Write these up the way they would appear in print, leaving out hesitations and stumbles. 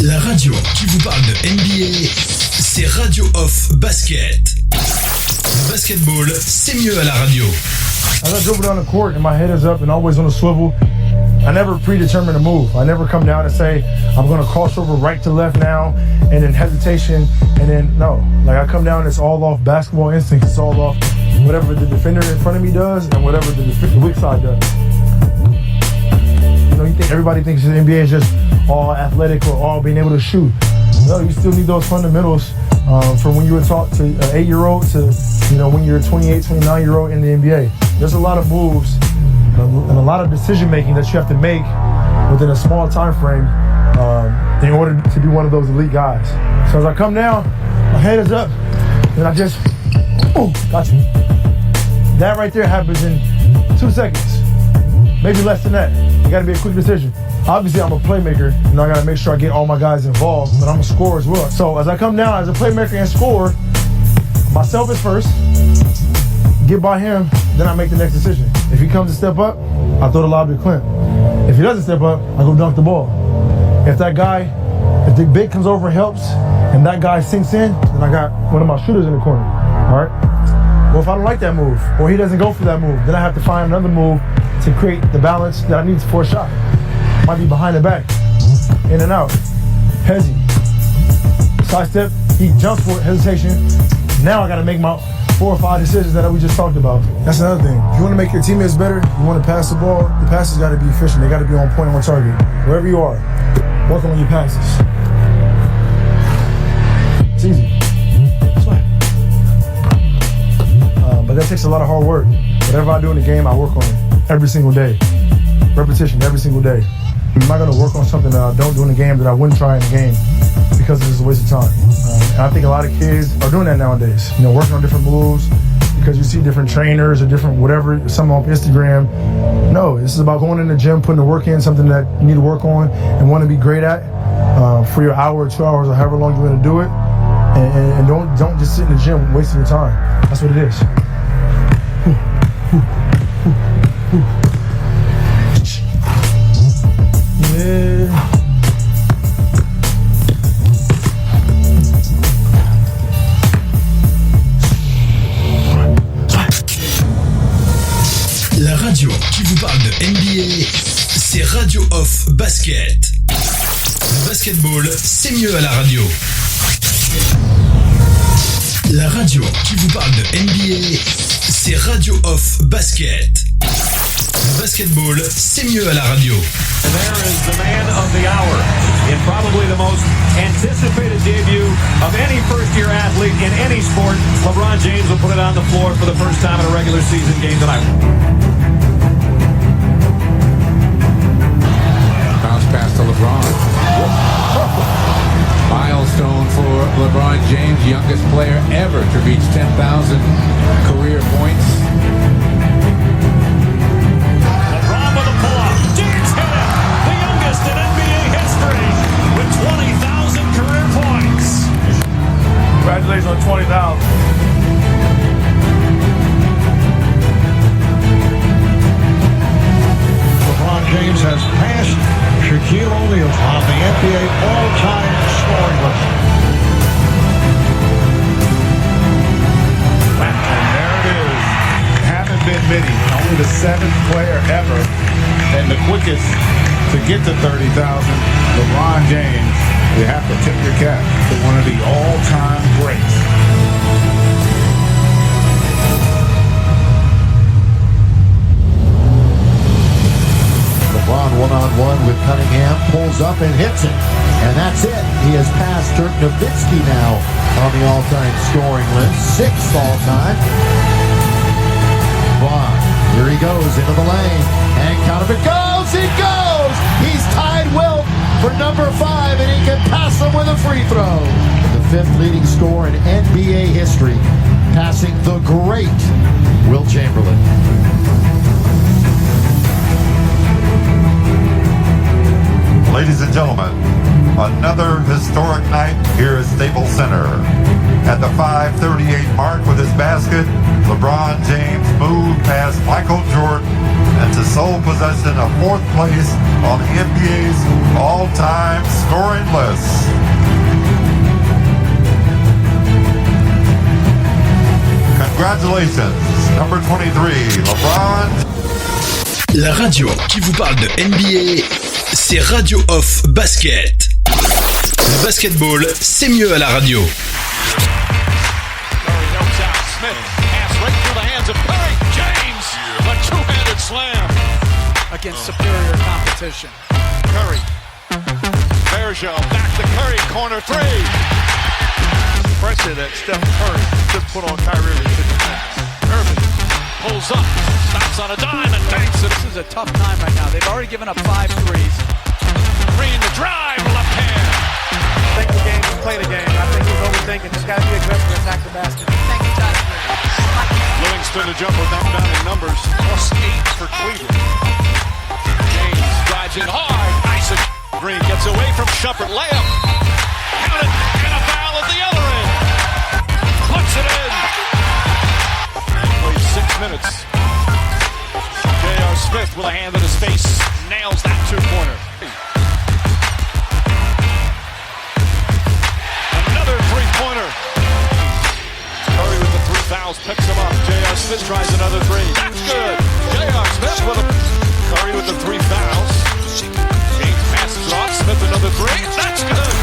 La radio qui vous parle de NBA, c'est Radio Off Basket. Le basketball, c'est mieux à la radio. As I dribble down the court and my head is up and always on a swivel, I never predetermine a move. I never come down and say, I'm going to cross over right to left now, and then hesitation, and then no. Like, I come down and it's all off basketball instinct. It's all off whatever the defender in front of me does and whatever the weak side does. You know, everybody thinks the NBA is just all athletic or all being able to shoot. No, you still need those fundamentals from when you were taught to an 8-year-old to, you know, when you're a 28, 29-year-old in the NBA. There's a lot of moves and a lot of decision making that you have to make within a small time frame in order to be one of those elite guys. So as I come down, my head is up, and I just, oh, got you. That right there happens in 2 seconds, maybe less than that. It got to be a quick decision. Obviously, I'm a playmaker, and I got to make sure I get all my guys involved, but I'm a scorer as well. So as I come down as a playmaker and scorer, myself is first, get by him, then I make the next decision. If he comes to step up, I throw the lob to Clint. If he doesn't step up, I go dunk the ball. If the big comes over and helps, and that guy sinks in, then I got one of my shooters in the corner, all right? Well, if I don't like that move, or he doesn't go for that move, then I have to find another move to create the balance that I need for a shot. Might be behind the back, in and out, hezzy, side step, he jumps for it, hesitation. Now I gotta make my 4 or 5 decisions that we just talked about. That's another thing. If you wanna make your teammates better, you wanna pass the ball, the passes gotta be efficient, they gotta be on point, on target. Wherever you are, work on your passes. It's easy. But that takes a lot of hard work. Whatever I do in the game, I work on it every single day. Repetition every single day. I'm not gonna work on something that I don't do in the game that I wouldn't try in the game because it's just a waste of time. And I think a lot of kids are doing that nowadays. You know, working on different moves because you see different trainers or different whatever, some on Instagram. No, this is about going in the gym, putting the work in, something that you need to work on and want to be great at for your hour or 2 hours or however long you're gonna do it. And don't just sit in the gym wasting your time. That's what it is. La radio qui vous parle de NBA, c'est Radio Off Basket. Le basketball, c'est mieux à la radio. La radio qui vous parle de NBA, c'est Radio Off Basket. Le basketball, c'est mieux à la radio. And there is the man of the hour in probably the most anticipated debut of any first-year athlete in any sport. LeBron James will put it on the floor for the first time in a regular season game tonight. Bounce pass to LeBron. Milestone for LeBron James, youngest player ever to reach 10,000 career points. LeBron with a pull-up. James hit it. The youngest in NBA history with 20,000 career points. Congratulations on 20,000. LeBron James has passed Shaquille O'Neal on the NBA all-time scoring list. And there it is. Haven't been many. Only the 7th player ever and the quickest to get to 30,000. LeBron James. You have to tip your cap to one of the all-time greats. LeBron one-on-one with Cunningham, pulls up and hits it. And that's it. He has passed Dirk Nowitzki now on the all-time scoring list. 6th all-time. LeBron, here he goes into the lane. And count of it goes! He goes! He's tied Wilt for number 5, and he can pass him with a free throw. The 5th leading scorer in NBA history, passing the great Wilt Chamberlain. Ladies and gentlemen, another historic night here at Staples Center. At the 5:38 mark with his basket, LeBron James moved past Michael Jordan and to sole possession of 4th place on the NBA's all-time scoring list. Congratulations, number 23, LeBron. La radio qui vous parle de NBA, c'est Radio Off Basket. Le basketball, c'est mieux à la radio. Against superior competition. Curry. Bergeron back to Curry, corner three. Pressure that Steph Curry just put on Kyrie Irving pulls up, stops on a dime and banks it. This is a tough time right now. They've already given up 5 threes. Green the drive, left hand. I think the game is play the game. I think he's overthinking. Just got to be aggressive and attack the basket. Thank you, Josh. Livingston to jumper, not down in numbers. +8 for Cleveland. James drives in hard. Nice. Green gets away from Shumpert. Layup. Count it. And a foul at the other end. Puts it in. Plays 6 minutes. J.R. Smith with a hand in his face. Nails that two-pointer. Another three-pointer. Curry with the 3 fouls, picks him up. J.R. Smith tries another 3. That's good. J.R. Smith with Curry with the 3 fouls. James passes it off. Smith another 3. That's good.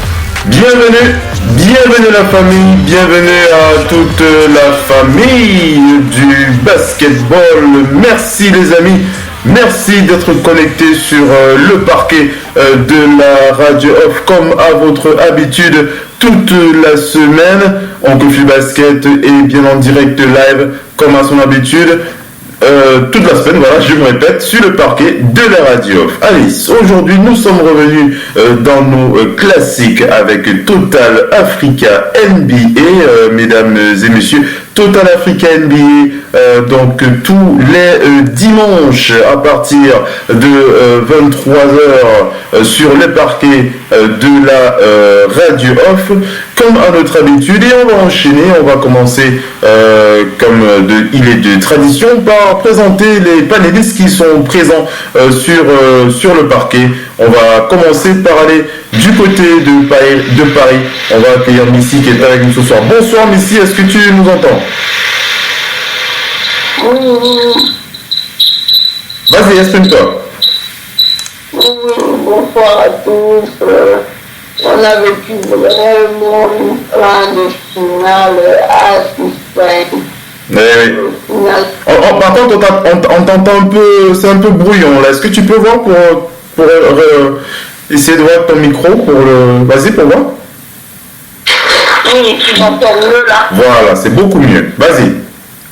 Bienvenue la famille, bienvenue à toute la famille du basketball. Merci les amis, merci d'être connectés sur le parquet de la Radio Off comme à votre habitude toute la semaine. On confie basket et bien en direct live comme à son habitude. Toute la semaine, voilà, je me répète, sur le parquet de la Radio Off. Allez, aujourd'hui, nous sommes revenus dans nos classiques avec Total Africa NBA, mesdames et messieurs. Total Africa NBA, donc tous les dimanches à partir de 23h sur les parquets de la Radio Off, comme à notre habitude. Et on va enchaîner, on va commencer comme il est de tradition par présenter les panélistes qui sont présents sur le parquet. On va commencer par aller du côté de Paris. On va accueillir Missy qui est avec nous ce soir. Bonsoir Missy, est-ce que tu nous entends? Oui. Vas-y, exprime-toi. Oui, bonsoir à tous. On a vécu vraiment une fin de finale assistante. Oui. Par contre, on t'entend un peu, c'est un peu brouillon là. Est-ce que tu peux voir pour essayer de voir ton micro Vas-y pour voir. Oui, tu m'entends mieux là. Voilà, c'est beaucoup mieux. Vas-y,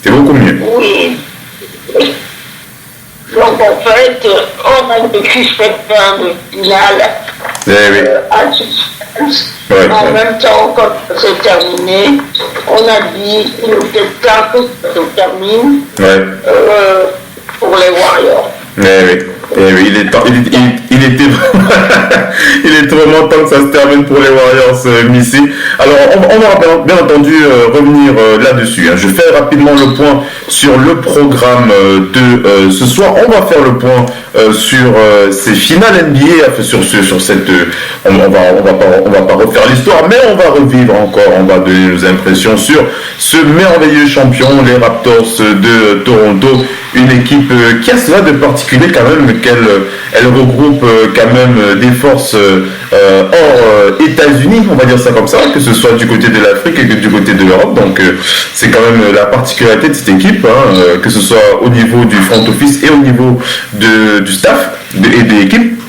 c'est beaucoup mieux. Oui. Donc en fait, on a vécu cette fin de finale assistante. En même temps, quand c'est terminé, on a dit qu'il était temps que ça se termine pour les Warriors. Oui, il était vraiment temps que ça se termine pour les Warriors, Missy. Alors, on va bien entendu revenir là-dessus. Je fais rapidement le point sur le programme de ce soir. On va faire le point sur ces finales NBA, sur cette. On va pas refaire l'histoire, mais on va revivre encore. On va donner nos impressions sur ce merveilleux champion, les Raptors de Toronto. Une équipe qui a cela de particulier quand même, qu'elle regroupe quand même des forces hors États-Unis, on va dire ça comme ça, que ce soit du côté de l'Afrique que du côté de l'Europe. Donc c'est quand même la particularité de cette équipe, que ce soit au niveau du front office et au niveau du staff et de l'équipe.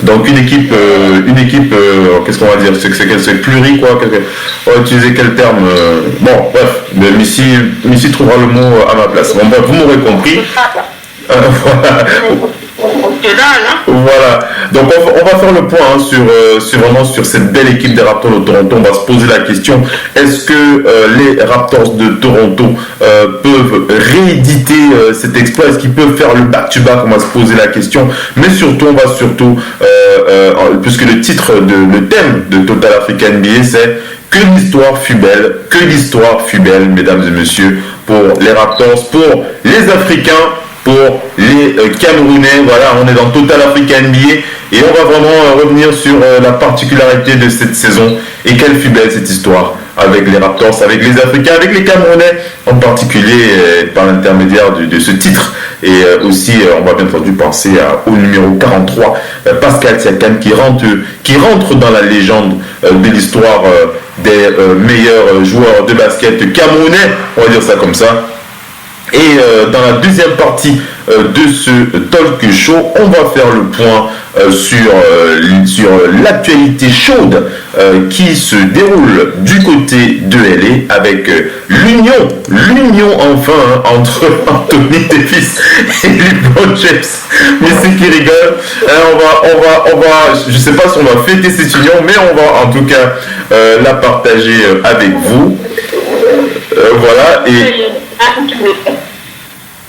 Donc une équipe, qu'est-ce qu'on va dire, c'est pluri quoi, on va utiliser quel terme, bon bref, mais Missy trouvera le mot à ma place. Bon bref, vous m'aurez compris. Voilà. Donc on va faire le point sur cette belle équipe des Raptors de Toronto. On va se poser la question, est-ce que les Raptors de Toronto peuvent rééditer cet exploit? Est-ce qu'ils peuvent faire le back-to-back? On va se poser la question. Mais surtout, puisque le thème de Total Africa NBA, c'est que l'histoire fut belle, mesdames et messieurs, pour les Raptors, pour les Africains pour les Camerounais. Voilà, on est dans Total Africa NBA et on va vraiment revenir sur la particularité de cette saison et quelle fut belle cette histoire avec les Raptors, avec les Africains, avec les Camerounais en particulier par l'intermédiaire de ce titre. Et aussi, on va bien entendu penser au numéro 43, Pascal Siakam, qui rentre dans la légende de l'histoire des meilleurs joueurs de basket camerounais, on va dire ça comme ça. Et dans la deuxième partie de ce talk show, on va faire le point sur l'actualité chaude qui se déroule du côté de LA avec l'union enfin entre Anthony Davis et LeBron James. Mais c'est qui rigole. On va, je sais pas si on va fêter cette union, mais on va en tout cas la partager avec vous. Voilà. Et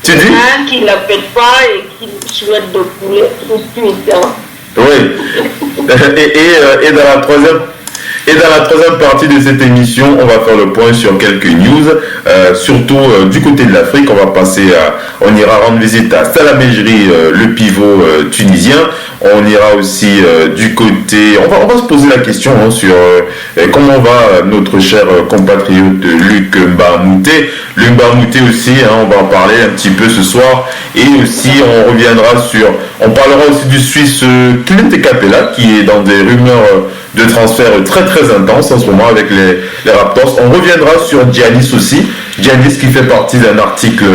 tu dis qui ne la pète pas et qui souhaite de couler sur Twitter. Oui. Et dans la troisième partie de cette émission, on va faire le point sur quelques news, surtout du côté de l'Afrique. On ira rendre visite à Salah Mejri, le pivot tunisien. On ira aussi du côté, on va se poser la question sur comment va notre cher compatriote Luc Mbamouté. Luc Mbamouté aussi, on va en parler un petit peu ce soir. Et aussi, on parlera aussi du Suisse Clint Capella qui est dans des rumeurs de transfert très très intense en ce moment avec les Raptors. On reviendra sur Giannis aussi. Giannis qui fait partie d'un article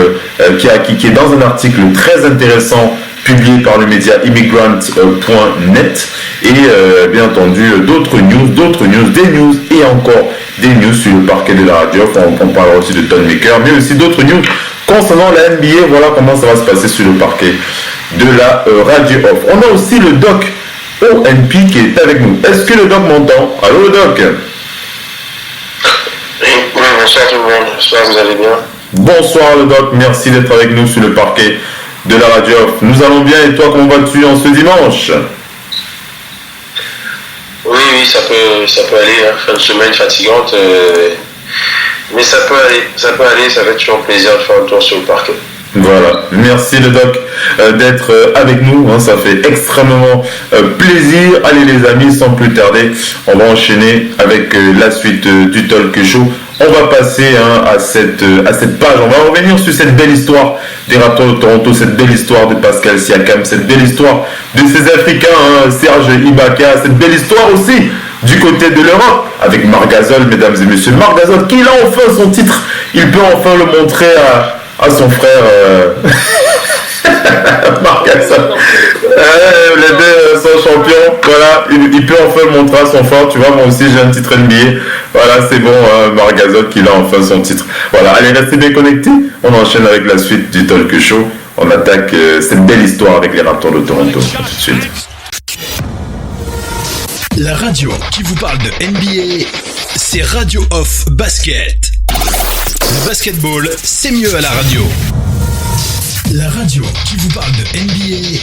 qui est dans un article très intéressant publié par le média immigrant.net et bien entendu d'autres news, des news et encore des news sur le parquet de la radio. On parlera aussi de Don Maker, mais aussi d'autres news concernant la NBA. Voilà comment ça va se passer sur le parquet de la radio off. On a aussi le doc ONP qui est avec nous. Est-ce que le doc m'entend? Allô le doc? Oui, bonsoir tout le monde, j'espère que vous allez bien. Bonsoir le doc, merci d'être avec nous sur le parquet de la radio. Nous allons bien et toi, comment vas-tu en ce dimanche? Oui, ça peut aller, hein. Fin de semaine fatigante, mais ça peut aller, ça fait toujours plaisir de faire un tour sur le parquet. Voilà, merci le doc d'être avec nous, ça fait extrêmement plaisir. Allez les amis, sans plus tarder, on va enchaîner avec la suite du talk show. On va passer à cette page, on va revenir sur cette belle histoire des Raptors de Toronto, cette belle histoire de Pascal Siakam, cette belle histoire de ces Africains, Serge Ibaka, cette belle histoire aussi du côté de l'Europe avec Marc Gasol, mesdames et messieurs. Marc Gasol qui a enfin son titre, il peut enfin le montrer à son frère Marc Gasol. Les deux sont champions, voilà, il peut enfin le montrer à son frère. Tu vois, moi aussi j'ai un titre NBA, voilà, c'est bon, Marc Gasol qui a enfin son titre. Voilà, allez, restez bien connectés, on enchaîne avec la suite du talk show. On attaque cette belle histoire avec les Raptors de Toronto. Tout de suite. La radio qui vous parle de NBA, c'est Radio Off Basket. Le basketball, c'est mieux à la radio. La radio qui vous parle de NBA,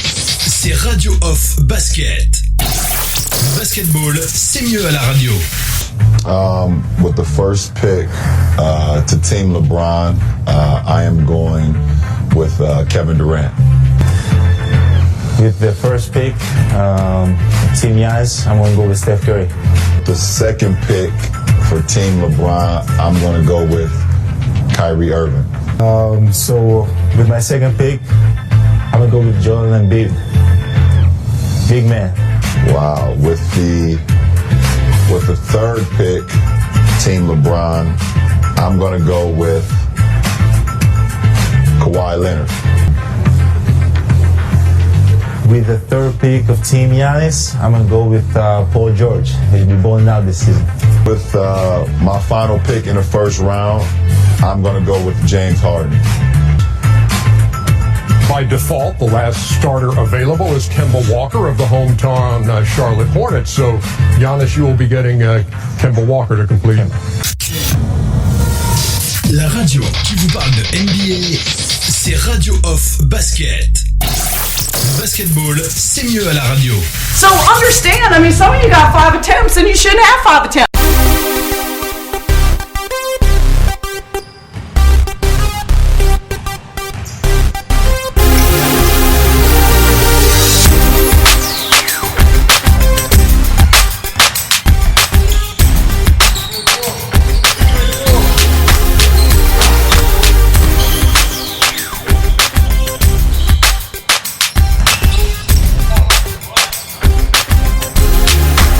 c'est Radio Off Basket. Le basketball, c'est mieux à la radio. With the first pick to Team LeBron, I am going with Kevin Durant. With the first pick, Team Giannis, I'm going to go with Steph Curry. The second pick for Team LeBron, I'm going to go with Kyrie Irving. So with my second pick, I'm going to go with Joel Embiid. Big man. Wow. With the third pick, Team LeBron, I'm going to go with Kawhi Leonard. With the third pick of Team Giannis, I'm going to go with Paul George. He'll be balling out this season. With my final pick in the first round, I'm going to go with James Harden. By default, the last starter available is Kemba Walker of the hometown Charlotte Hornets. So, Giannis, you will be getting Kemba Walker to complete. La radio qui vous parle de NBA, c'est Radio Off Basket. Le basketball, c'est mieux à la radio. So understand, I mean, some of you got 5 attempts and you shouldn't have 5 attempts.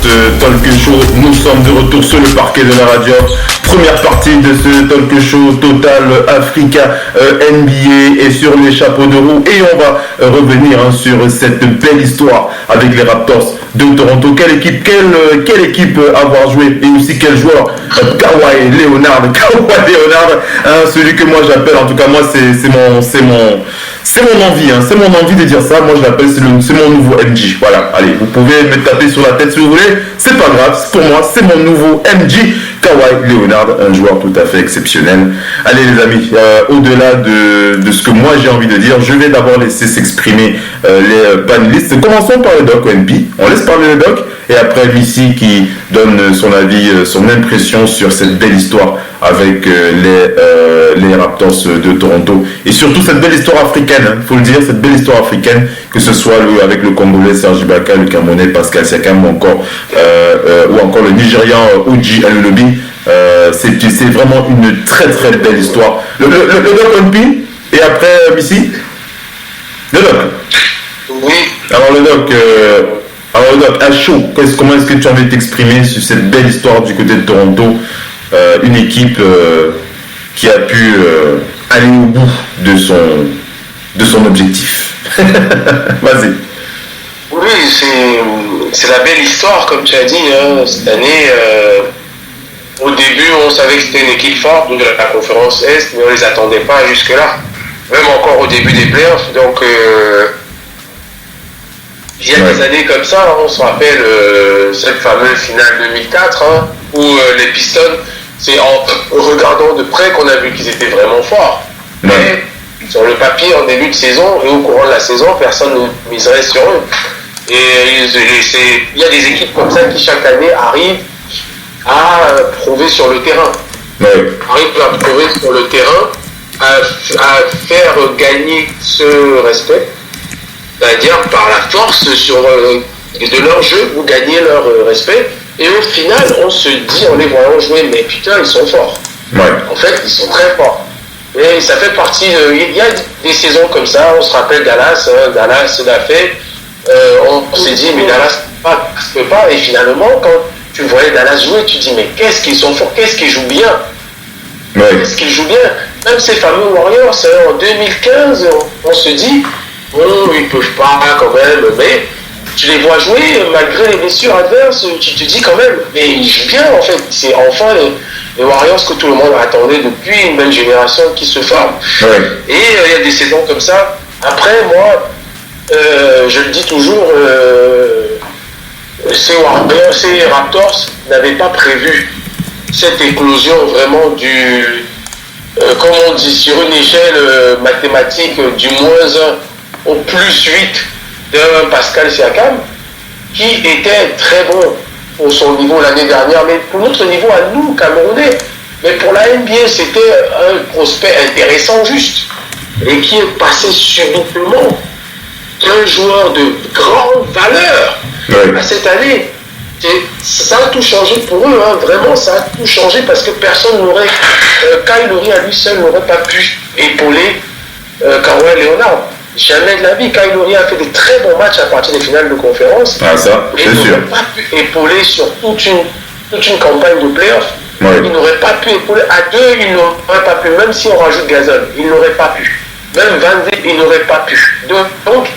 ce talk show. Nous sommes de retour sur le parquet de la radio. Première partie de ce talk show Total Africa NBA et sur les chapeaux de roue. Et on va revenir sur cette belle histoire avec les Raptors de Toronto. Quelle équipe avoir joué et aussi quel joueur, Kawhi Leonard, celui que moi j'appelle, en tout cas moi c'est mon envie, c'est mon envie de dire ça. Moi je l'appelle, c'est mon nouveau MJ. Voilà, allez, vous pouvez me taper sur la tête si vous voulez, c'est pas grave, pour moi c'est mon nouveau MJ, Kawhi Leonard, un joueur tout à fait exceptionnel. Allez les amis, au-delà de ce que moi j'ai envie de dire, je vais d'abord laisser s'exprimer les panélistes. Commençons par le Doc ONB, on laisse parler le Doc, et après Missy qui donne son avis, son impression sur cette belle histoire avec les Raptors de Toronto, et surtout cette belle histoire africaine, faut le dire, cette belle histoire africaine, que ce soit avec le Congolais Serge Ibaka, le Camerounais Pascal Siakam ou encore le Nigérian Oji Anunoby. C'est vraiment une très très belle histoire. Le Doc ONB, et après Missy, le Doc. Oui. Alors le Doc, à chaud, comment est-ce que tu as envie de t'exprimer sur cette belle histoire du côté de Toronto, une équipe qui a pu aller au bout de son objectif. Vas-y. Oui, c'est la belle histoire, comme tu as dit, hein. Cette année, au début, on savait que c'était une équipe forte de la conférence Est, mais on ne les attendait pas jusque-là, même encore au début des playoffs. Donc, il y a des années comme ça, on se rappelle cette fameuse finale 2004, hein, où les Pistons, c'est en regardant de près qu'on a vu qu'ils étaient vraiment forts. Mais sur le papier, en début de saison et au courant de la saison, personne ne miserait sur eux. Et il y a des équipes comme ça qui chaque année arrivent à prouver sur le terrain. Arrivent à prouver sur le terrain, à faire gagner ce respect, c'est-à-dire par la force de leur jeu, vous gagnez leur respect. Et au final, on se dit, en les voyant jouer, mais putain, ils sont forts. En fait, ils sont très forts. Et ça fait partie il y a des saisons comme ça, on se rappelle Dallas, hein, Dallas l'a fait. On s'est dit, mais Dallas ne peut pas. Et finalement, quand tu voyais Dallas jouer, tu dis, mais qu'est-ce qu'ils sont forts, qu'est-ce qu'ils jouent bien. Qu'est-ce qu'ils jouent bien. Même ces fameux Warriors, en 2015, on se dit, bon, ils peuvent pas quand même, mais tu les vois jouer malgré les blessures adverses, tu te dis quand même, mais ils jouent bien en fait. C'est enfin les Warriors que tout le monde attendait depuis une belle génération qui se forme. Et il y a des saisons comme ça. Après, moi, je le dis toujours, ces Raptors n'avaient pas prévu cette éclosion vraiment comme on dit, sur une échelle mathématique du -1 au +8 d'un Pascal Siakam, qui était très bon pour son niveau l'année dernière, mais pour notre niveau à nous, Camerounais. Mais pour la NBA, c'était un prospect intéressant juste, et qui est passé subitement d'un joueur de grande valeur à cette année. Ça a tout changé pour eux, hein. Vraiment, ça a tout changé parce que personne n'aurait, Kyle Lowry à lui seul n'aurait pas pu épauler Kawhi Leonard. Jamais de la vie. Kyle Lowry a fait des très bons matchs à partir des finales de conférence. Ah, ça, c'est sûr. Il n'aurait pas pu épauler sur toute une campagne de playoffs. Il n'aurait pas pu épauler. À deux, il n'aurait pas pu. Même si on rajoute Gasol, il n'aurait pas pu. Même Van Vliet, il n'aurait pas pu. Donc,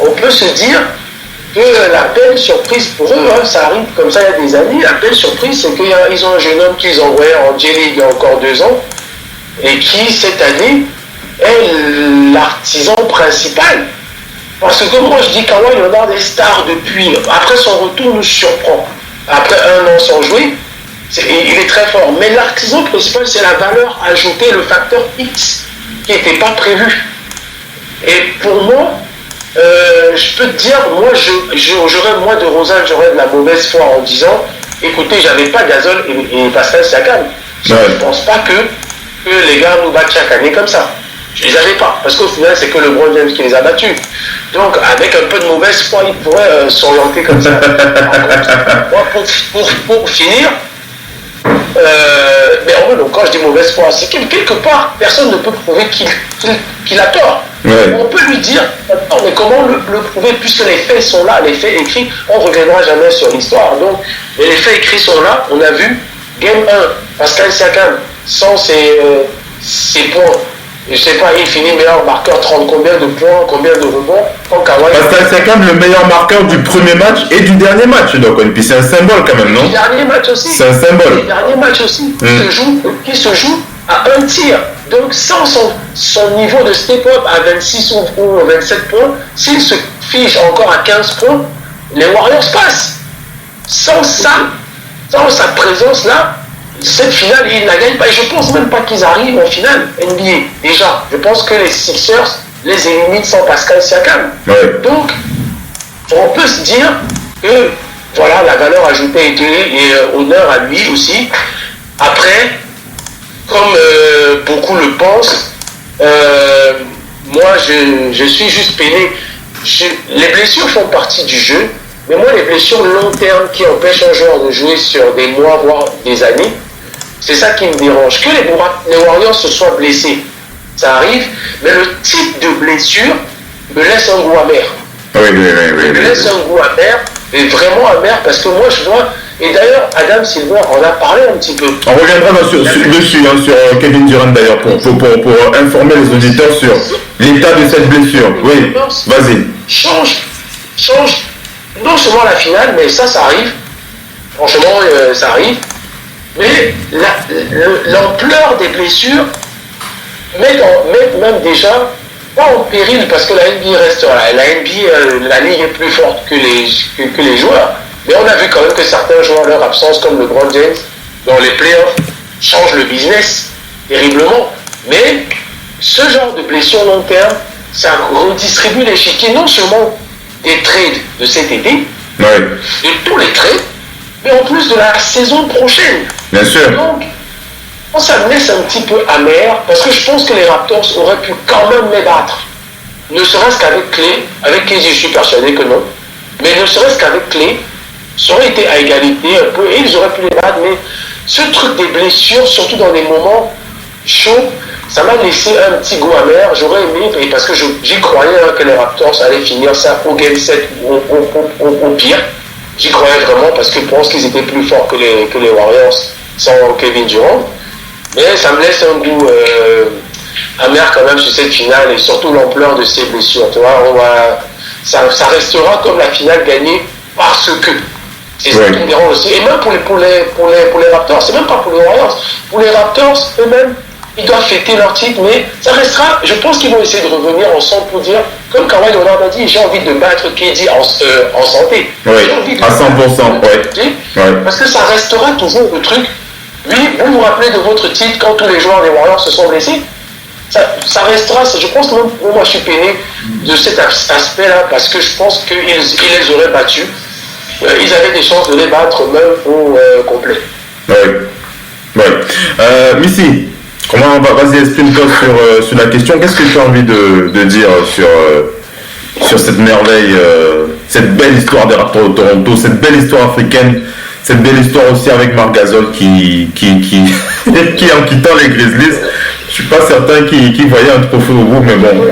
on peut se dire que la belle surprise pour eux, hein, ça arrive comme ça il y a des années, la belle surprise, c'est qu'ils ont un jeune homme qu'ils envoyaient en J-League il y a encore 2 ans, et qui, cette année, est l'artisan principal. Parce que moi je dis Kawhi Leonard est star depuis, après son retour nous surprend. Après 1 an sans jouer, il est très fort. Mais l'artisan principal, c'est la valeur ajoutée, le facteur X, qui n'était pas prévu. Et pour moi, je peux te dire, moi j'aurais de Rosanne, j'aurais de la mauvaise foi en disant, écoutez, j'avais pas Gasol et Pascal Siakam. Je ne pense pas que les gars nous battent chaque année comme ça. Je les avais pas, parce qu'au final, c'est que LeBron James qui les a battus. Donc, avec un peu de mauvaise foi, ils pourraient s'orienter comme ça. Moi, pour finir, Mais en gros, quand je dis mauvaise foi, c'est que quelque part, personne ne peut prouver qu'il a tort. Ouais. On peut lui dire, mais comment le prouver, puisque les faits sont là, les faits écrits, on ne reviendra jamais sur l'histoire. Donc, mais les faits écrits sont là, on a vu, game 1, Pascal Siakam, sans ses points. Je sais pas, il finit meilleur marqueur, 30 combien de points, combien de rebonds. Pascal Siakam, le meilleur marqueur du premier match et du dernier match. Donc, puis c'est un symbole quand même, non? Du dernier match aussi. C'est un symbole. Le dernier match aussi, qui se joue à un tir. Donc, sans son niveau de step-up à 26 ou 27 points, s'il se fiche encore à 15 points, les Warriors passent. Sans sa présence là, cette finale, ils ne la gagnent pas. Et je ne pense même pas qu'ils arrivent en finale NBA. Déjà, je pense que les Sixers les éliminent sans Pascal Siakam. Ouais. Donc, on peut se dire que voilà, la valeur ajoutée et honneur à lui aussi. Après, comme beaucoup le pensent, moi je suis juste peiné. Les blessures font partie du jeu, mais moi les blessures long terme qui empêchent un joueur de jouer sur des mois voire des années, c'est ça qui me dérange. Que les Warriors se soient blessés, ça arrive, mais le type de blessure me laisse un goût amer. Oui. Me laisse un goût amer, mais vraiment amer, parce que moi je vois. Et d'ailleurs, Adam Silver en a parlé un petit peu. On reviendra sur Kevin Durant d'ailleurs pour informer les auditeurs sur l'état de cette blessure. Oui, vas-y. Change non seulement la finale, mais ça arrive. Franchement, ça arrive. Mais l'ampleur des blessures met même déjà pas en péril, parce que la NBA restera là. La NBA, la ligue est plus forte que les joueurs. Mais on a vu quand même que certains joueurs, leur absence, comme LeBron James, dans les playoffs, changent le business terriblement. Mais ce genre de blessure long terme, ça redistribue l'échiquier non seulement des trades de cet été, de tous les trades, mais en plus de la saison prochaine. Bien sûr. Donc, ça me laisse un petit peu amer, parce que je pense que les Raptors auraient pu quand même les battre. Ne serait-ce qu'avec Clay, avec qui je suis persuadé que non, mais ne serait-ce qu'avec Clay, ça aurait été à égalité un peu, et ils auraient pu les battre, mais ce truc des blessures, surtout dans des moments chauds, ça m'a laissé un petit goût amer. J'aurais aimé, parce que j'y croyais que les Raptors allaient finir ça au Game 7 ou au pire. J'y croyais vraiment, parce que je pense qu'ils étaient plus forts que les Warriors sans Kevin Durant. Mais ça me laisse un goût amer quand même sur cette finale, et surtout l'ampleur de ces blessures. Tu vois, ça restera comme la finale gagnée parce que. C'est ça qui me dérange aussi. Et même pour les Raptors, c'est même pas pour les Warriors. Pour les Raptors, eux-mêmes, ils doivent fêter leur titre, mais ça restera. Je pense qu'ils vont essayer de revenir ensemble pour dire, comme Kawhi Leonard a dit, j'ai envie de battre KD en santé. Oui, à 100%. Parce que ça restera toujours le truc. Oui, vous vous rappelez de votre titre quand tous les joueurs des Warriors se sont blessés? Ça restera. Je pense que moi, je suis peiné de cet aspect-là, parce que je pense qu'ils les auraient battus. Ils avaient des chances de les battre même au complet. Oui. Missy, vas-y, exprime-toi sur la question. Qu'est-ce que tu as envie de dire sur cette merveille, cette belle histoire des Raptors de Toronto, cette belle histoire africaine, cette belle histoire aussi avec Marc Gasol qui en quittant les Grizzlies, je suis pas certain qu'il voyait un trophée au bout, mais bon.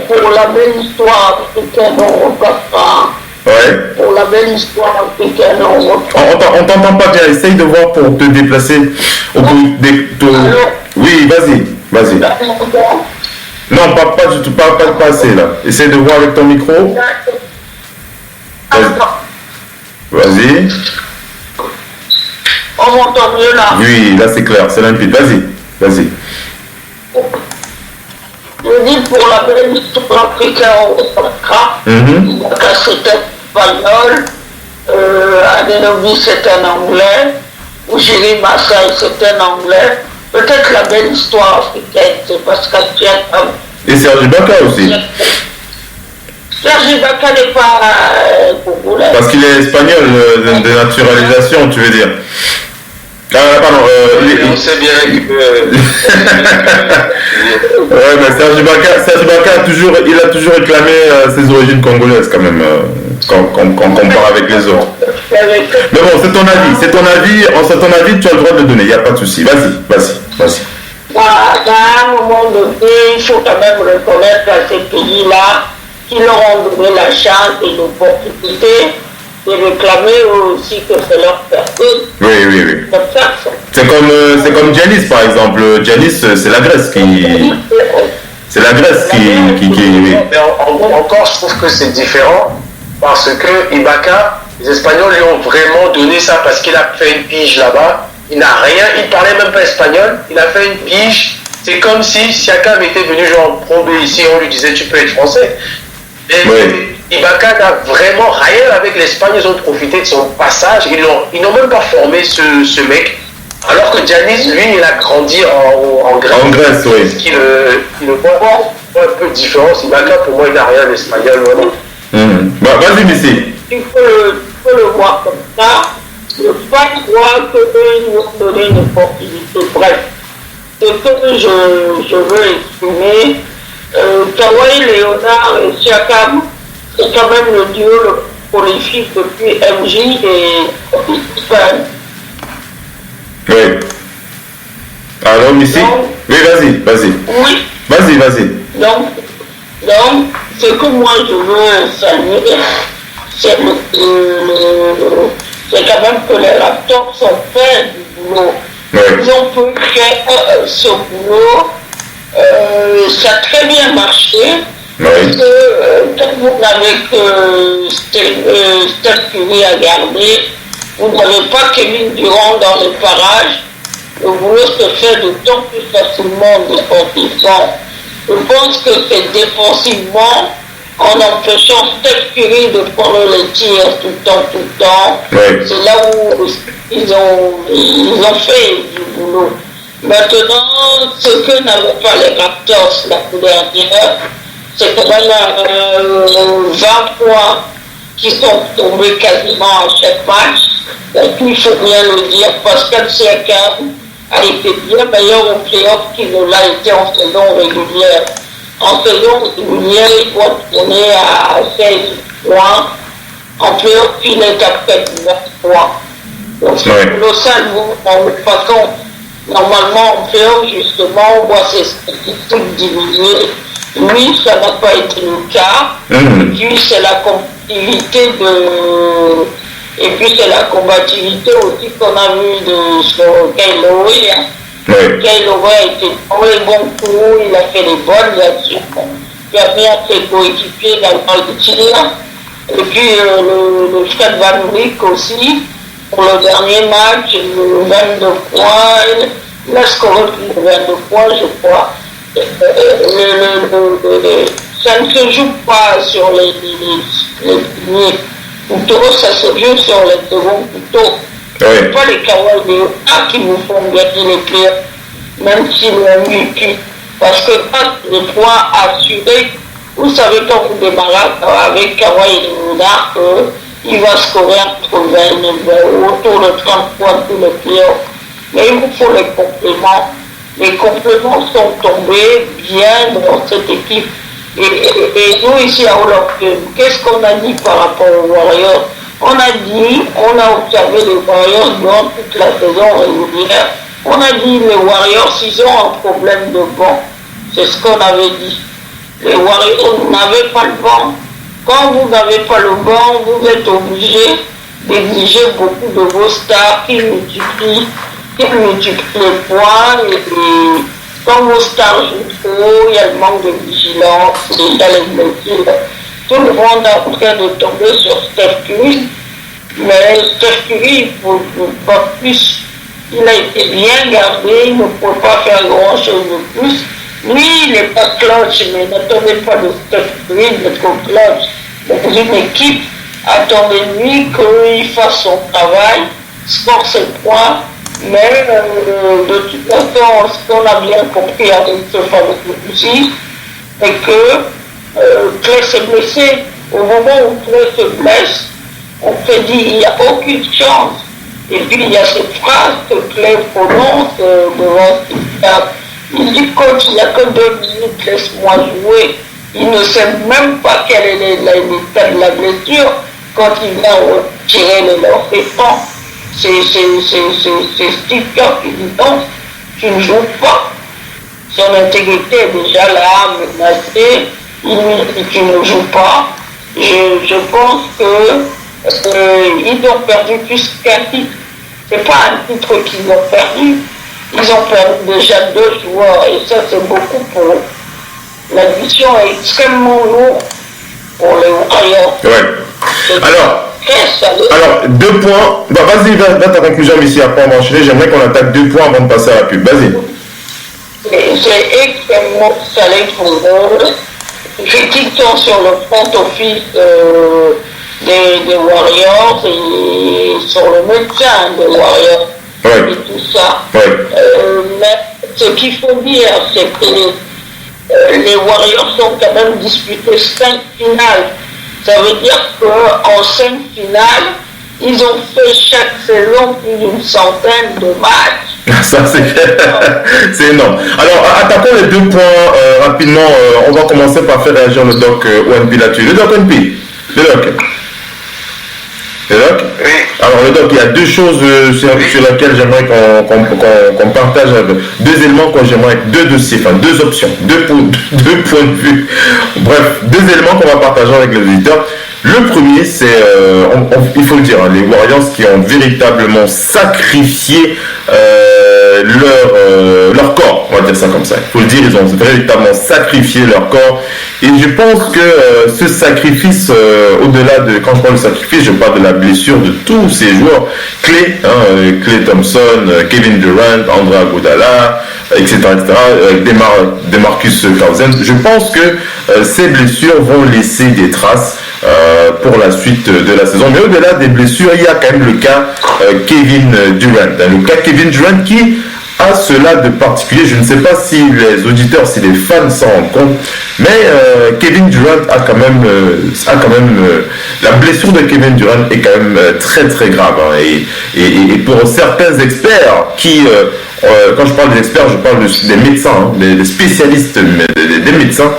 Pour la belle histoire africaine, on repart pas. Ouais. Pour la belle histoire africaine, on repart. On t'entend pas bien, essaye de voir pour te déplacer au bout des... Oui, vas-y. Non, pas du tout, pas assez là. Essaye de voir avec ton micro. Vas-y. On m'entend mieux là. Oui, là c'est clair, c'est limpide. Vas-y. Je dis pour la belle histoire africaine, on repartira. C'était espagnol, Adenobi c'est un anglais, Ujiri Masai c'est un anglais. Peut-être la belle histoire africaine, c'est parce qu'elle et Serge Ibaka aussi. Serge Ibaka n'est pas congolais. Parce qu'il est espagnol de naturalisation, tu veux dire. On sait bien que... mais Serge Ibaka a toujours réclamé ses origines congolaises quand même. qu'on compare avec les autres. Mais bon, c'est ton avis, tu as le droit de le donner, il n'y a pas de souci. Vas-y. À un moment donné, il faut quand même reconnaître à ces pays-là qui leur ont donné la chance et l'opportunité de réclamer aussi que c'est leur personne. Oui. C'est comme Giannis, par exemple. Giannis, c'est la Grèce qui... C'est la Grèce qui... Mais encore, je trouve que c'est différent parce que Ibaka, les Espagnols lui ont vraiment donné ça parce qu'il a fait une pige là-bas. Il n'a rien, il parlait même pas espagnol. Il a fait une pige. C'est comme si Siakam était venu genre prober ici, on lui disait tu peux être français. Et Ibaka n'a vraiment rien avec l'Espagne. Ils ont profité de son passage. Ils n'ont même pas formé ce mec. Alors que Giannis, lui, il a grandi en Grèce. En Grèce, oui. Ce qui le voit un peu de différence. Ibaka, pour moi, il n'a rien d'espagnol, vraiment. Vas-y, Missy. Tu peux le voir comme ça. Ne pas croire qu'ils nous ont donné une opportunité. Bref, ce que je veux exprimer, Kawhi Leonard et Siakam, c'est quand même le duo le prolifique depuis MJ et Stephen. Oui. Alors, Missy? Oui, vas-y. Oui. Vas-y. Donc, ce que moi je veux saluer, c'est quand même que les Raptors sont faits du boulot. Oui. Ils ont pu faire ce boulot. Ça a très bien marché. Oui. Parce que quand vous n'avez que Steph Curry à garder, vous n'avez pas Kevin Durant dans les parages. Le boulot se fait d'autant plus facilement défensivement. Je pense que c'est défensivement, en empêchant Steph Curry de prendre les tirs tout le temps. Oui. C'est là où ils ont fait du boulot. Maintenant, ce que n'avaient pas les Raptors la dernière, c'est quand même 20 points qui sont tombés quasiment à chaque match. Et puis, il faut bien le dire, Pascal Siakam a été bien meilleur au playoff qu'il ne l'a été en saison régulière. En saison régulière, il doit tourner à 16 points. En playoff, il est à près de 9 points. Donc, c'est colossal, on ne pas compte. Normalement, en playoff, justement, on voit ces statistiques diminuer. Lui, ça n'a pas été le cas. Et puis, c'est la combativité aussi qu'on a vu sur Kyle Lowry. Kyle Lowry a été dans les bons coups, il a fait les bonnes là-dessus. Il a mis à ses coéquipiers dans le tir. Et puis, le Fred VanVleet aussi, pour le dernier match, le 22 points, il a scoré plus de 22 points, je crois. Ça ne se joue pas sur les premiers couteaux, ça se joue sur les seconds couteaux. C'est pas les Kawhi Leonard qui vous font gagner les playoffs, même s'ils l'ont vécu. Parce que quand les points assurés, vous savez quand vous démarrez avec Kawhi Leonard, il va scorer entre 20 et autour de 30 points tous les playoffs. Mais il vous faut les compléments. Les compléments sont tombés bien dans cette équipe. Et nous, ici à Olympique, qu'est-ce qu'on a dit par rapport aux Warriors? On a observé les Warriors durant toute la saison régulière. On a dit les Warriors, ils ont un problème de banc. C'est ce qu'on avait dit. Les Warriors n'avaient pas le banc. Quand vous n'avez pas le banc, vous êtes obligé d'exiger beaucoup de vos stars qui multiplient les points. Et quand vos stars jouent trop, il y a le manque de vigilance, il y a les blessures. Tout le monde est en train de tomber sur Steph Curry. Mais Steph Curry, il ne faut pas plus. Il a été bien gardé, il ne peut pas faire grand-chose de plus. Lui, il n'est pas clutch, mais n'attendez pas de Steph Curry d'être clutch. Dans une équipe, attendez-lui qu'il fasse son travail, score ses points. Mais de toute façon, ce qu'on a bien compris avec ce fameux souci, c'est que Clay s'est blessé. Au moment où Clay se blesse, on se dit il n'y a aucune chance. Et puis il y a cette phrase que Clay prononce devant Steve. Il dit coach, il n'y a que 2 minutes, laisse-moi jouer. Il ne sait même pas quel est l'état de la blessure. quand il vient tirer le lancer franc, c'est Steve Kerr qui dit non, tu ne joues pas. Son intégrité est déjà là, menacée, il dit tu ne joues pas. Je pense qu'ils ont perdu plus qu'un titre. C'est pas un titre qu'ils ont perdu. Ils ont perdu déjà 2 joueurs et ça c'est beaucoup pour eux. L'addition est extrêmement lourde pour les Warriors. Ouais. Alors, 2 points. Bah, vas-y, va ta conclusion ici, après on va enchaîner. J'aimerais qu'on attaque 2 points avant de passer à la pub. Vas-y. C'est extrêmement salé pour eux. Critique sur le front office des Warriors et sur le médecin des Warriors et tout ça. Mais ce qu'il faut dire, c'est que les Warriors ont quand même disputé 5 finales. Ça veut dire qu'en 5 finales, ils ont fait chaque saison plus d'une centaine de matchs. Ça, c'est énorme. Alors, attaquons les 2 points rapidement. On va commencer par faire réagir le doc ONP là-dessus. Le doc ONP. Le doc. Alors, le doc, il y a 2 choses sur lesquelles j'aimerais qu'on partage. 2 éléments que j'aimerais, 2 dossiers, enfin 2 options, 2 points de vue. Bref, 2 éléments qu'on va partager avec les auditeurs. Le premier, c'est, il faut le dire, les Warriors qui ont véritablement sacrifié leur corps, on va dire ça comme ça. Il faut le dire, ils ont véritablement sacrifié leur corps. Et je pense que ce sacrifice, au-delà de, quand je parle de sacrifice, je parle de la blessure de tous ces joueurs clés, Klay Thompson, Kevin Durant, Andre Iguodala, etc., DeMarcus Cousins. Je pense que ces blessures vont laisser des traces pour la suite de la saison. Mais au-delà des blessures, il y a quand même le cas Kevin Durant. Le cas Kevin Durant qui a cela de particulier. Je ne sais pas si les auditeurs, si les fans s'en rendent compte, mais Kevin Durant a quand même la blessure de Kevin Durant est quand même très très grave. Et pour certains experts qui quand je parle des experts, je parle des médecins, des spécialistes, des médecins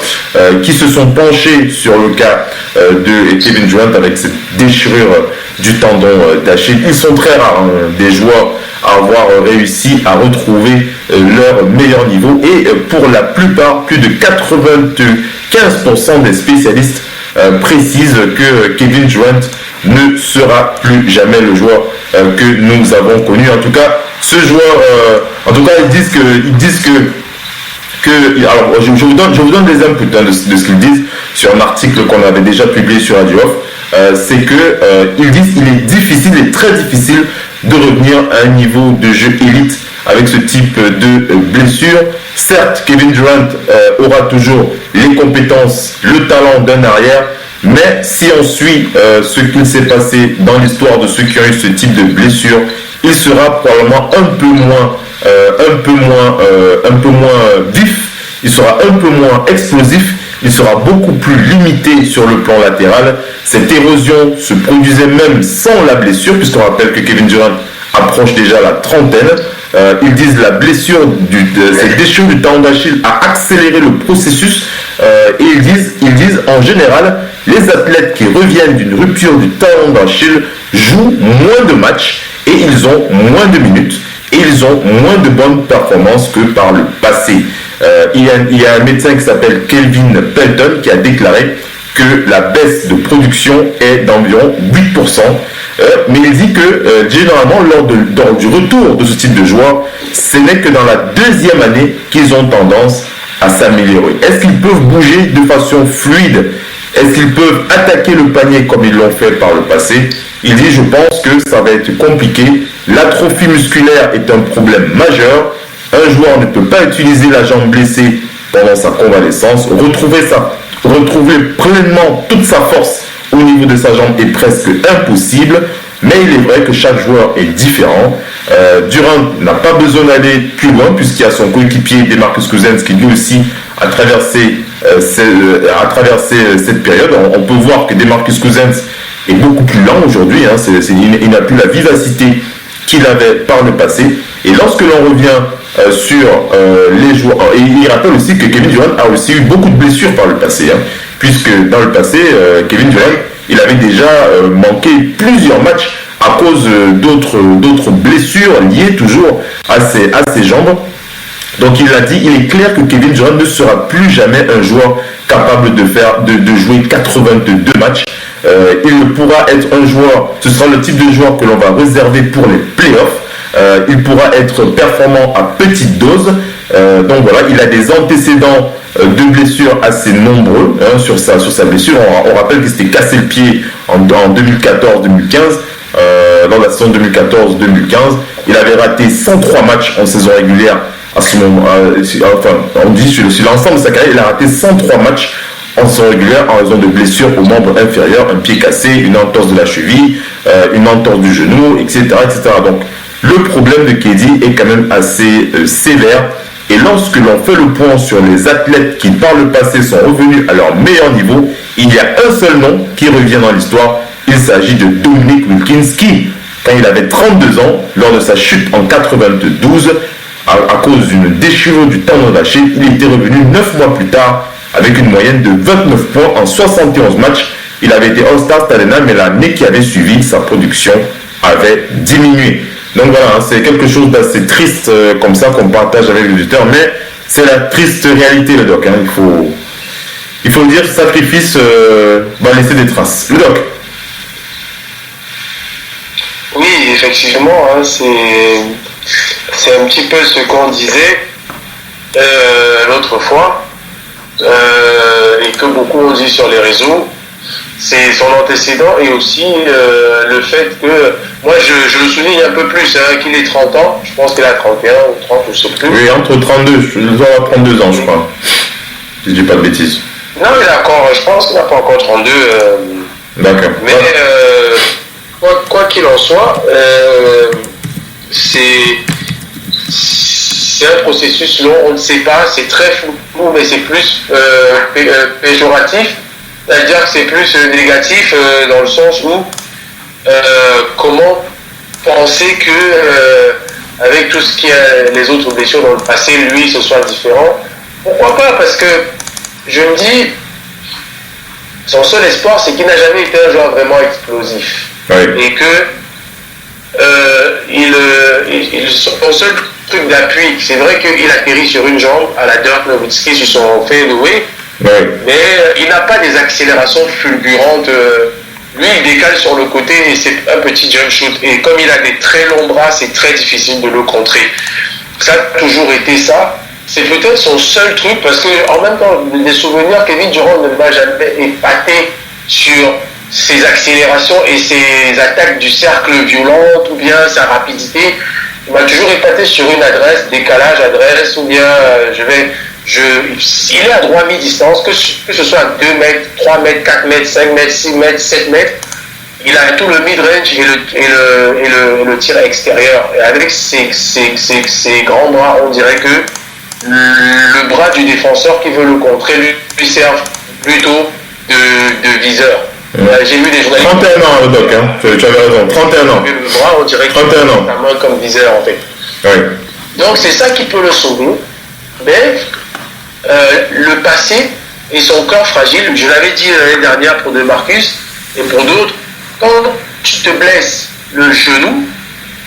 qui se sont penchés sur le cas de Kevin Durant avec cette déchirure du tendon d'Achille. Ils sont très rares, des joueurs à avoir réussi à retrouver leur meilleur niveau. Et pour la plupart, plus de 95% des spécialistes précisent que Kevin Durant ne sera plus jamais le joueur que nous avons connu. En tout cas, ce joueur, ils disent que alors je vous donne des inputs de ce qu'ils disent sur un article qu'on avait déjà publié sur Radio Off. C'est que ils disent qu'il est difficile, il est très difficile de revenir à un niveau de jeu élite avec ce type de blessure. Certes, Kevin Durant aura toujours les compétences, le talent d'un arrière, mais si on suit ce qu'il s'est passé dans l'histoire de ceux qui ont eu ce type de blessure, il sera probablement un peu moins vif, il sera un peu moins explosif, il sera beaucoup plus limité sur le plan latéral. Cette érosion se produisait même sans la blessure, puisqu'on rappelle que Kevin Durant approche déjà la trentaine. Ils disent la blessure cette déchirure du tendon d'Achille a accéléré le processus. Et ils disent en général, les athlètes qui reviennent d'une rupture du tendon d'Achille jouent moins de matchs et ils ont moins de minutes et ils ont moins de bonnes performances que par le passé. Il y a un médecin qui s'appelle Kelvin Pelton qui a déclaré que la baisse de production est d'environ 8%. Mais il dit que généralement lors du retour de ce type de joueur, ce n'est que dans la deuxième année qu'ils ont tendance à s'améliorer. Est-ce qu'ils peuvent bouger de façon fluide? Est-ce qu'ils peuvent attaquer le panier comme ils l'ont fait par le passé? Il dit, je pense que ça va être compliqué. L'atrophie musculaire est un problème majeur. Un joueur ne peut pas utiliser la jambe blessée pendant sa convalescence. Retrouver pleinement toute sa force au niveau de sa jambe est presque impossible. Mais il est vrai que chaque joueur est différent. Durant n'a pas besoin d'aller plus loin puisqu'il y a son coéquipier DeMarcus Cousins qui lui aussi a traversé cette période. On peut voir que DeMarcus Cousins est beaucoup plus lent aujourd'hui. Il n'a plus la vivacité qu'il avait par le passé. Et lorsque l'on revient sur les joueurs, et il rappelle aussi que Kevin Durant a aussi eu beaucoup de blessures par le passé. puisque dans le passé, Kevin Durant, il avait déjà manqué plusieurs matchs à cause d'autres blessures liées toujours à ses jambes. Donc il a dit, il est clair que Kevin Durant ne sera plus jamais un joueur capable de jouer 82 matchs. Il ne pourra être un joueur, ce sera le type de joueur que l'on va réserver pour les playoffs. Il pourra être performant à petite dose. Donc voilà, il a des antécédents de blessures assez nombreux sur sa blessure. On rappelle qu'il s'était cassé le pied en 2014-2015. Dans la saison 2014-2015, il avait raté 103 matchs en saison régulière à ce moment. On dit sur l'ensemble de sa carrière, il a raté 103 matchs en saison régulière en raison de blessures aux membres inférieurs, un pied cassé, une entorse de la cheville, une entorse du genou, etc., etc. Donc le problème de KD est quand même assez sévère. Et lorsque l'on fait le point sur les athlètes qui par le passé sont revenus à leur meilleur niveau, il y a un seul nom qui revient dans l'histoire. Il s'agit de Dominique Wilkins qui, quand il avait 32 ans, lors de sa chute en 92, à cause d'une déchirure du tendon d'Achille, il était revenu 9 mois plus tard avec une moyenne de 29 points en 71 matchs. Il avait été All-Star cette année-là, mais l'année qui avait suivi, sa production avait diminué. Donc voilà, c'est quelque chose d'assez triste comme ça qu'on partage avec les auditeurs, mais c'est la triste réalité, le doc. Il faut le dire, ce sacrifice va laisser des traces. Le doc. Oui, effectivement, c'est un petit peu ce qu'on disait l'autre fois, et que beaucoup ont dit sur les réseaux. C'est son antécédent et aussi le fait que, moi je le souligne un peu plus, qu'il ait 30 ans, je pense qu'il a 31 ou 30, je sais plus. Oui, entre 32, je dois avoir 32 ans je crois, si je dis pas de bêtises. Non, je pense qu'il n'a pas encore 32. D'accord. Mais quoi qu'il en soit, c'est un processus long, on ne sait pas, c'est très flou, mais c'est plus péjoratif. C'est-à-dire que c'est plus négatif dans le sens où comment penser que avec tout ce qui a les autres blessures dans le passé, lui, ce soit différent. Pourquoi pas? Parce que je me dis, son seul espoir, c'est qu'il n'a jamais été un joueur vraiment explosif. Oui. Et que son seul truc d'appui, c'est vrai qu'il atterrit sur une jambe à la Dirk Nowitzki sur son fadeaway. Oui. Mais il n'a pas des accélérations fulgurantes. Lui, il décale sur le côté et c'est un petit jump shoot. Et comme il a des très longs bras, c'est très difficile de le contrer. Ça a toujours été ça. C'est peut-être son seul truc parce que, en même temps, les souvenirs, Kevin Durant ne m'a jamais épaté sur ses accélérations et ses attaques du cercle violentes ou bien sa rapidité. Il m'a toujours épaté sur une adresse, décalage, adresse, ou bien il est à droit mi-distance, que ce soit à 2 mètres, 3 mètres, 4 mètres, 5 mètres, 6 mètres, 7 mètres, il a tout le mid-range et le tir extérieur. Et avec ses grands bras, on dirait que le bras du défenseur qui veut le contrer lui sert plutôt de viseur. J'ai vu des journalistes. 31 ans, le doc, tu avais raison, 31 ans. Le bras, on dirait qu'il a la main comme viseur en fait. Oui. Donc c'est ça qui peut le sauver. Mais le passé et son corps fragile, je l'avais dit l'année dernière pour DeMarcus et pour d'autres, quand tu te blesses le genou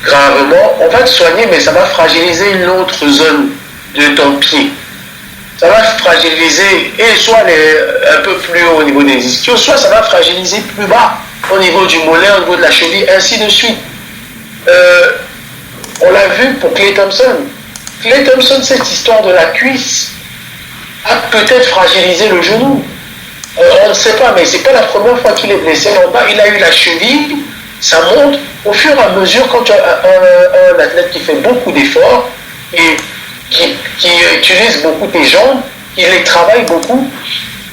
gravement, on va te soigner, mais ça va fragiliser une autre zone de ton pied. Ça va fragiliser et soit un peu plus haut au niveau des ischios, soit ça va fragiliser plus bas au niveau du mollet, au niveau de la cheville, ainsi de suite. On l'a vu pour Klay Thompson. Klay Thompson, cette histoire de la cuisse a peut-être fragilisé le genou. On ne sait pas, mais c'est pas la première fois qu'il est blessé en bas. Il a eu la cheville, ça monte. Au fur et à mesure, quand tu as un athlète qui fait beaucoup d'efforts et qui utilise beaucoup tes jambes, qui les travaille beaucoup,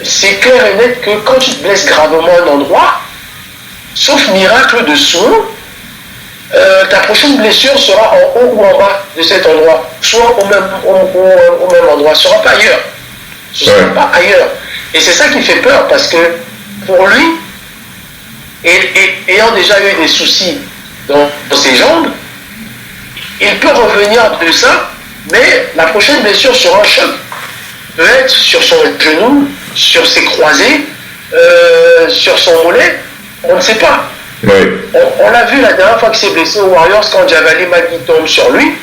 c'est clair et net que quand tu te blesses gravement à un endroit, sauf miracle de soin, ta prochaine blessure sera en haut ou en bas de cet endroit, soit au même endroit, ne sera pas ailleurs. Ce ne sera pas ailleurs. Et c'est ça qui fait peur, parce que pour lui, ayant déjà eu des soucis dans ses jambes, il peut revenir de ça, mais la prochaine blessure sera un choc. Peut être sur son genou, sur ses croisés, sur son mollet, on ne sait pas. Oui. On l'a vu la dernière fois qu'il s'est blessé aux Warriors quand Javale Magui tombe sur lui.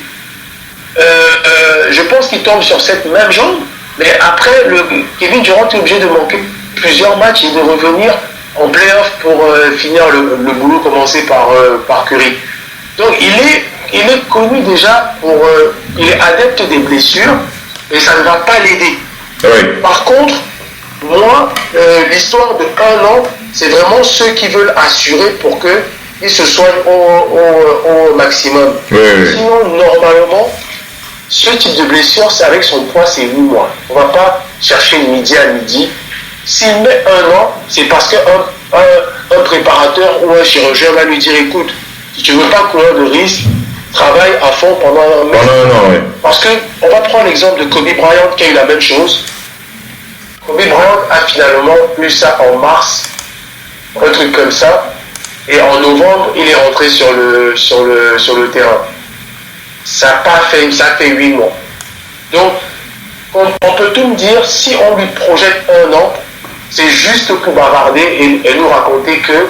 Je pense qu'il tombe sur cette même jambe, mais après, Kevin Durant est obligé de manquer plusieurs matchs et de revenir en playoff pour finir le boulot commencé par Curry. Donc il est connu déjà il est adepte des blessures et ça ne va pas l'aider. Oui. Par contre, moi, l'histoire de 1 an, c'est vraiment ceux qui veulent assurer pour qu'il se soigne au maximum. Oui. Sinon, normalement, ce type de blessure, c'est avec son poids, c'est 8 mois. On ne va pas chercher le midi à midi. S'il met 1 an, c'est parce qu'un préparateur ou un chirurgien va lui dire, écoute, si tu ne veux pas courir de risque, travaille à fond pendant un mois. Oui. Parce qu'on va prendre l'exemple de Kobe Bryant qui a eu la même chose. Kobe Bryant a finalement eu ça en mars, un truc comme ça, et en novembre, il est rentré sur le terrain. Ça fait 8 mois. Donc, on peut tout me dire, si on lui projette 1 an, c'est juste pour bavarder et nous raconter que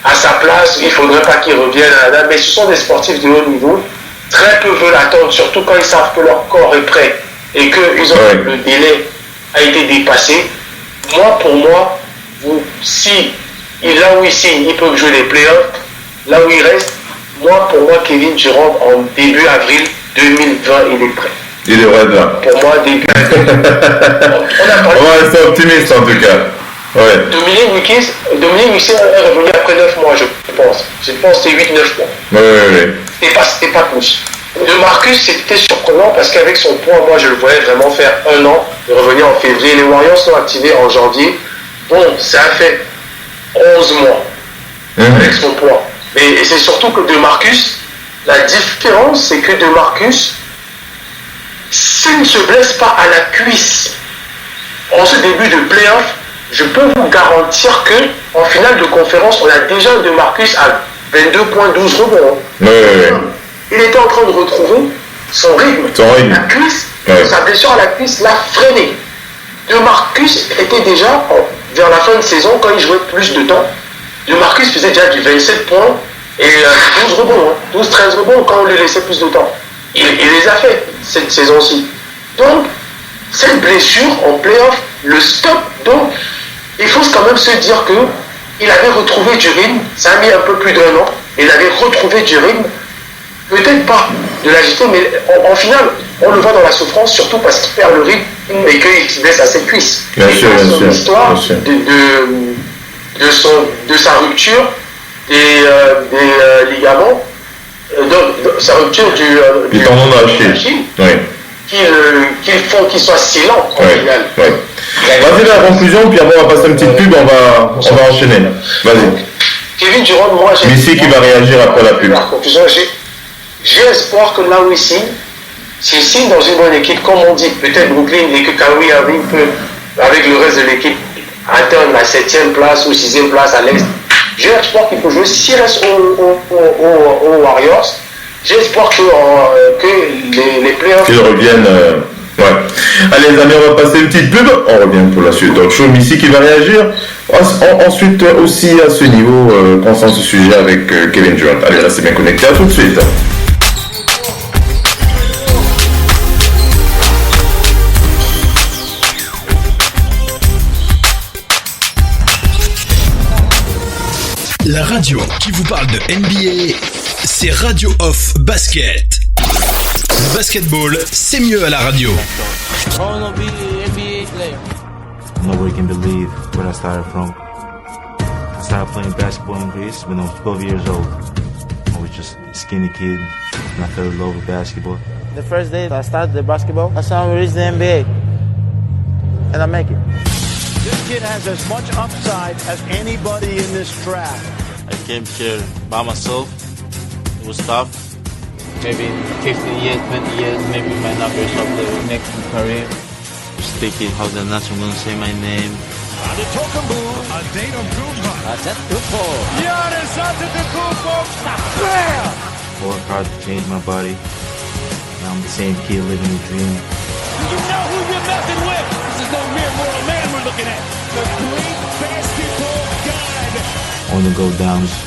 à sa place, il ne faudrait pas qu'il revienne à la date. Mais ce sont des sportifs de haut niveau. Très peu veulent attendre, surtout quand ils savent que leur corps est prêt et que le délai a été dépassé. Pour moi, si là où il signe, il peut jouer les playoffs. Là où il reste, pour moi, Kevin Durant, en début avril 2020, il est prêt. Il devrait être là. Pour moi, début avril. On va rester optimiste en tout cas. Ouais. Dominique Wilkins est revenu après 9 mois, je pense. Je pense que c'est 8-9 mois. Oui. C'était pas plus. De Marcus, c'était surprenant parce qu'avec son poids, moi, je le voyais vraiment faire 1 an et revenir en février. Les Warriors sont activés en janvier. Bon, ça a fait 11 mois avec son poids. Et c'est surtout que De Marcus, la différence, c'est que De Marcus, s'il ne se blesse pas à la cuisse en ce début de playoff, je peux vous garantir que en finale de conférence, on a déjà De Marcus à 22 points, 12 rebonds. Il était en train de retrouver son rythme. La cuisse, sa blessure à la cuisse l'a freiné. De Marcus était déjà, vers la fin de saison, quand il jouait plus de temps, De Marcus faisait déjà du 27 points et 12 rebonds, 12-13 rebonds quand on lui laissait plus de temps. Il les a fait cette saison-ci. Donc, cette blessure en playoff, le stop, donc, il faut quand même se dire qu'il avait retrouvé du rythme, ça a mis un peu plus d'1 an, il avait retrouvé du rythme, peut-être pas de l'agiter, mais en finale, on le voit dans la souffrance, surtout parce qu'il perd le rythme et qu'il se blesse à ses cuisses. Bien sûr. L'histoire de sa rupture des ligaments, sa rupture du tendon d'Achille, qu'il faut qu'il soit silent en finale. Vas-y la conclusion, puis après on va passer une petite pub, on va enchaîner. Vas-y. Kevin Durant, moi j'ai... Missy qui va réagir après la pub. J'ai espoir que là où il signe, s'il signe dans une bonne équipe, comme on dit, peut-être Brooklyn, et que Kyrie Irving peut, avec le reste de l'équipe, atteindre la 7e place ou 6e place à l'Est, j'ai espoir qu'il peut jouer. S'il reste aux Warriors, j'ai espoir que les playoffs... Qu'ils reviennent... Allez les amis, on va passer une petite pub. On revient pour la suite. Donc show Missy qui va réagir. Ensuite aussi à ce niveau, concernant ce sujet avec Kevin Durant. Allez, restez bien connectés. À tout de suite. La radio qui vous parle de NBA, c'est Radio Off Basket. Le basketball, c'est mieux à la radio. Nobody can believe where I started from. I started playing basketball in Greece when I was 12 years old. I was just a skinny kid, and I fell in love with basketball. The first day I started the basketball, I saw him reach the NBA, and I make it. This kid has as much upside as anybody in this draft. I came here by myself. It was tough. Maybe 15 years, 20 years, maybe my numbers of the next career. Just thinking how the national going to say my name. Antetokounmpo, Antetokounmpo. Antetokounmpo. Giannis Antetokounmpo. Work hard to change my body. Now I'm the same kid living a dream. You know who you're messing with. This is no mere mortal man we're looking at. The great basket want to go down.